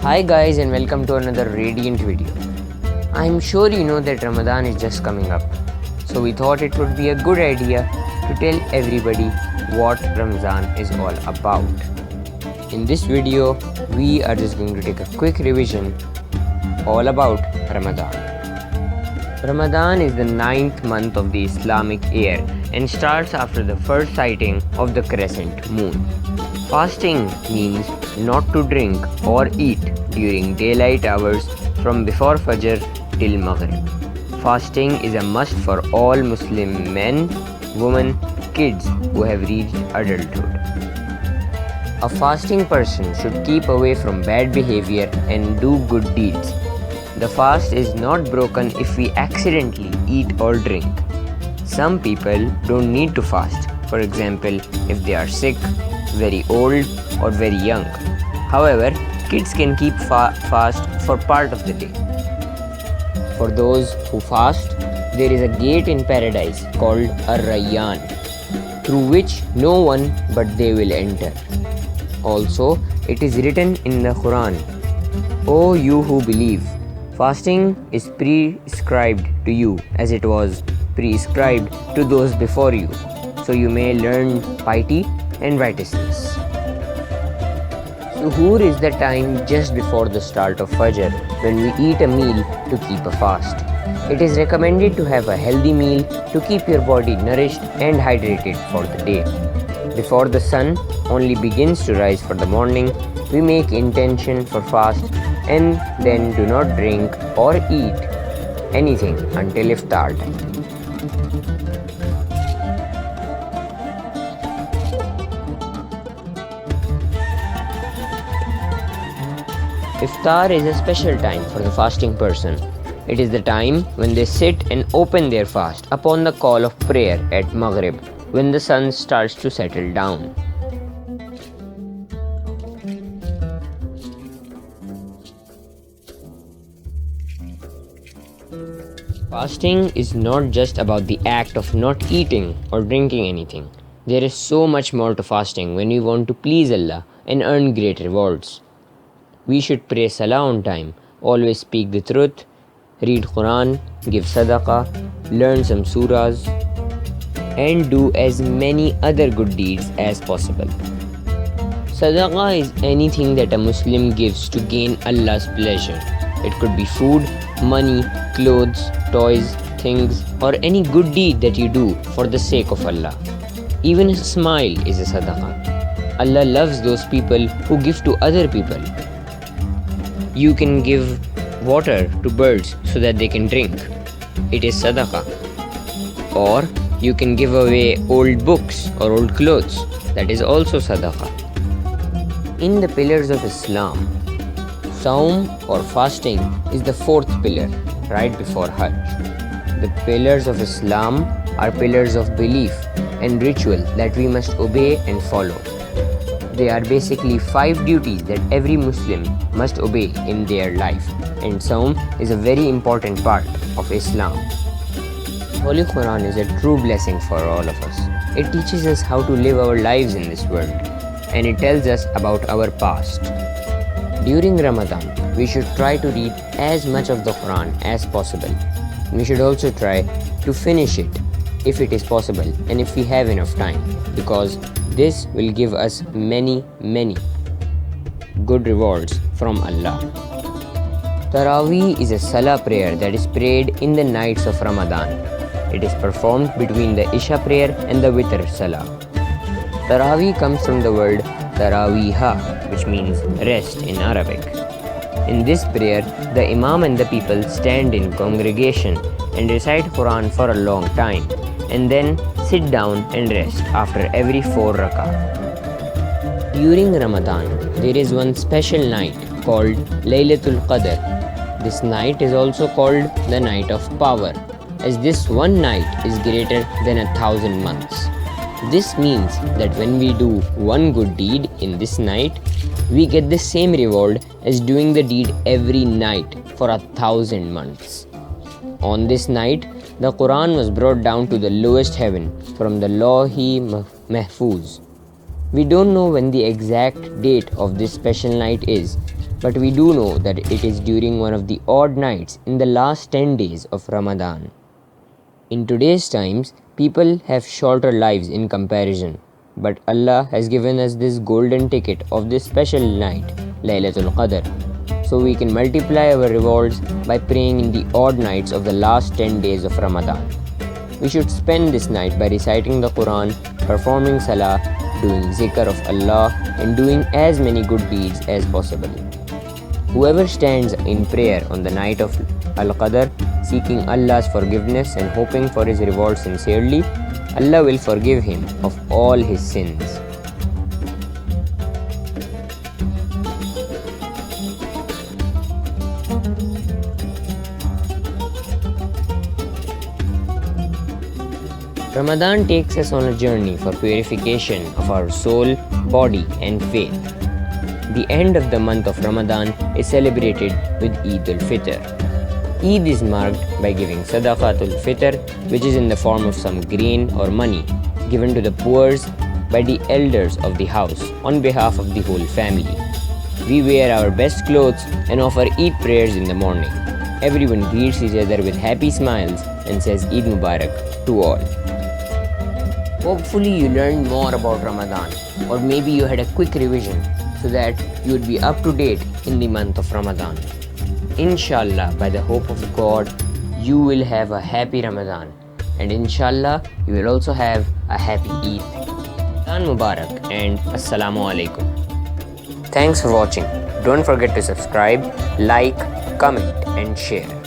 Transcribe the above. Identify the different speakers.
Speaker 1: Hi guys and welcome to another radiant video. I'm sure you know that Ramadan is just coming up. So we thought it would be a good idea to tell everybody what Ramadan is all about. In this video, we are just going to take a quick revision all about Ramadan. Ramadan is the 9th month of the Islamic year and starts after the first sighting of the crescent moon. Fasting means not to drink or eat during daylight hours from before Fajr till Maghrib. Fasting is a must for all Muslim men, women, kids who have reached adulthood. A fasting person should keep away from bad behavior and do good deeds. The fast is not broken if we accidentally eat or drink. Some people don't need to fast, for example, if they are sick, very old, or very young. However, kids can keep fast for part of the day. For those who fast, there is a gate in paradise called Ar-Rayyan, through which no one but they will enter. Also, it is written in the Quran, "O you who believe, fasting is prescribed to you as it was prescribed to those before you, so you may learn piety and righteousness." Suhoor is the time just before the start of Fajr when we eat a meal to keep a fast. It is recommended to have a healthy meal to keep your body nourished and hydrated for the day. Before the sun only begins to rise for the morning, we make intention for fast and then do not drink or eat anything until iftar time. Iftar is a special time for the fasting person. It is the time when they sit and open their fast upon the call of prayer at Maghrib when the sun starts to settle down. Fasting is not just about the act of not eating or drinking anything. There is so much more to fasting when we want to please Allah and earn great rewards. We should pray Salah on time, always speak the truth, read Quran, give Sadaqah, learn some surahs, and do as many other good deeds as possible. Sadaqah is anything that a Muslim gives to gain Allah's pleasure. It could be food, money, clothes, toys, things, or any good deed that you do for the sake of Allah. Even a smile is a sadaqah. Allah loves those people who give to other people. You can give water to birds so that they can drink. It is sadaqah. Or you can give away old books or old clothes. That is also sadaqah. In the pillars of Islam, Saum or fasting is the fourth pillar, right before Hajj. The pillars of Islam are pillars of belief and ritual that we must obey and follow. They are basically 5 duties that every Muslim must obey in their life, and Saum is a very important part of Islam. Holy Quran is a true blessing for all of us. It teaches us how to live our lives in this world, and it tells us about our past. During Ramadan, we should try to read as much of the Quran as possible. We should also try to finish it if it is possible and if we have enough time, because this will give us many good rewards from Allah. Taraweeh is a Salah prayer that is prayed in the nights of Ramadan. It is performed between the Isha prayer and the Witr Salah. Taraweeh comes from the word Taraweeha, which means rest in Arabic. In this prayer, the Imam and the people stand in congregation and recite Quran for a long time, and then sit down and rest after every 4 rakah. During Ramadan, there is one special night called Laylatul Qadr. This night is also called the night of power, as this one night is greater than 1,000 months. This means that when we do one good deed in this night, we get the same reward as doing the deed every night for 1,000 months. On this night, the Quran was brought down to the lowest heaven from the Lawh-e-Mahfuz. We don't know when the exact date of this special night is, but we do know that it is during one of the odd nights in the last 10 days of Ramadan. In today's times, people have shorter lives in comparison, but Allah has given us this golden ticket of this special night, Laylatul Qadr, so we can multiply our rewards by praying in the odd nights of the last 10 days of Ramadan. We should spend this night by reciting the Quran, performing Salah, doing zikr of Allah, and doing as many good deeds as possible. Whoever stands in prayer on the night of Al-Qadr, seeking Allah's forgiveness and hoping for his reward sincerely, Allah will forgive him of all his sins. Ramadan takes us on a journey for purification of our soul, body, and faith. The end of the month of Ramadan is celebrated with Eid al-Fitr. Eid is marked by giving Sadaqatul Fitr, which is in the form of some grain or money given to the poor by the elders of the house on behalf of the whole family. We wear our best clothes and offer Eid prayers in the morning. Everyone greets each other with happy smiles and says Eid Mubarak to all. Hopefully you learned more about Ramadan, or maybe you had a quick revision so that you would be up to date in the month of Ramadan. Inshallah, by the hope of God, you will have a happy Ramadan, and inshallah you will also have a happy Eid. Ramadan Mubarak and Assalamu Alaikum. Thanks for watching. Don't forget to subscribe, like, comment and share.